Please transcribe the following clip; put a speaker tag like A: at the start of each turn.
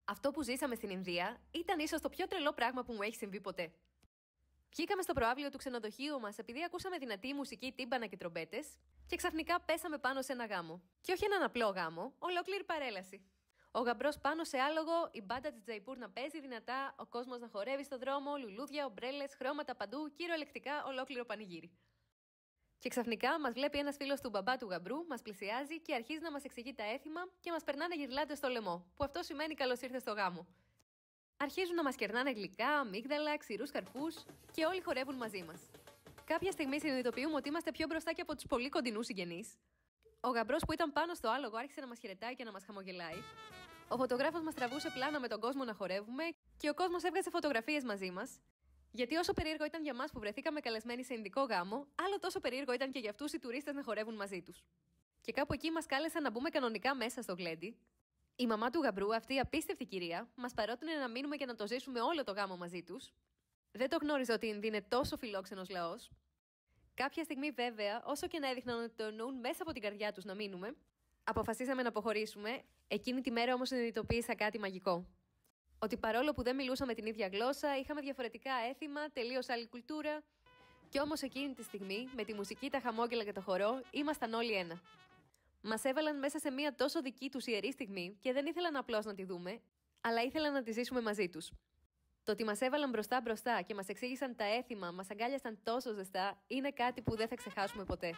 A: Αυτό που ζήσαμε στην Ινδία ήταν ίσως το πιο τρελό πράγμα που μου έχει συμβεί ποτέ. Βγήκαμε στο προαύλιο του ξενοδοχείου μας επειδή ακούσαμε δυνατή μουσική, τύμπανα και τρομπέτες, και ξαφνικά πέσαμε πάνω σε ένα γάμο. Και όχι έναν απλό γάμο, ολόκληρη παρέλαση. Ο γαμπρός πάνω σε άλογο, η μπάντα της Τζαϊπούρ να παίζει δυνατά, ο κόσμος να χορεύει στο δρόμο, λουλούδια, ομπρέλες, χρώματα παντού, κυριολεκτικά ολόκληρο πανηγύρι. Και ξαφνικά μας βλέπει ένας φίλος του μπαμπά του γαμπρού, μας πλησιάζει και αρχίζει να μας εξηγεί τα έθιμα και μας περνάνε γυρλάντες στο λαιμό, που αυτό σημαίνει καλώς ήρθες στο γάμο. Αρχίζουν να μας κερνάνε γλυκά, αμύγδαλα, ξηρούς καρπούς και όλοι χορεύουν μαζί μας. Κάποια στιγμή συνειδητοποιούμε ότι είμαστε πιο μπροστά και από τους πολύ κοντινούς συγγενείς. Ο γαμπρός που ήταν πάνω στο άλογο άρχισε να μας χαιρετάει και να μας χαμογελάει. Ο φωτογράφος μας τραβούσε πλάνα με τον κόσμο να χορεύουμε και ο κόσμος έβγαζε φωτογραφίες μαζί μας. Γιατί όσο περίεργο ήταν για μας που βρεθήκαμε καλεσμένοι σε ινδικό γάμο, άλλο τόσο περίεργο ήταν και για αυτούς οι τουρίστες να χορεύουν μαζί τους. Και κάπου εκεί μας κάλεσαν να μπούμε κανονικά μέσα στο γλέντι. Η μαμά του γαμπρού, αυτή η απίστευτη κυρία, μας παρότεινε να μείνουμε και να το ζήσουμε όλο το γάμο μαζί τους. Δεν το γνώριζα ότι η Ινδία είναι τόσο φιλόξενος λαός. Κάποια στιγμή, βέβαια, όσο και να έδειχναν ότι το εννοούν μέσα από την καρδιά τους να μείνουμε, αποφασίσαμε να αποχωρήσουμε. Εκείνη τη μέρα όμως συνειδητοποίησα κάτι μαγικό. Ότι παρόλο που δεν μιλούσαμε την ίδια γλώσσα, είχαμε διαφορετικά έθιμα, τελείως άλλη κουλτούρα. Κι όμως εκείνη τη στιγμή, με τη μουσική, τα χαμόγελα και το χορό, ήμασταν όλοι ένα. Μας έβαλαν μέσα σε μια τόσο δική τους ιερή στιγμή και δεν ήθελαν απλώς να τη δούμε, αλλά ήθελαν να τη ζήσουμε μαζί τους. Το ότι μας έβαλαν μπροστά και μας εξήγησαν τα έθιμα, μας αγκάλιασαν τόσο ζεστά, είναι κάτι που δεν θα ξεχάσουμε ποτέ.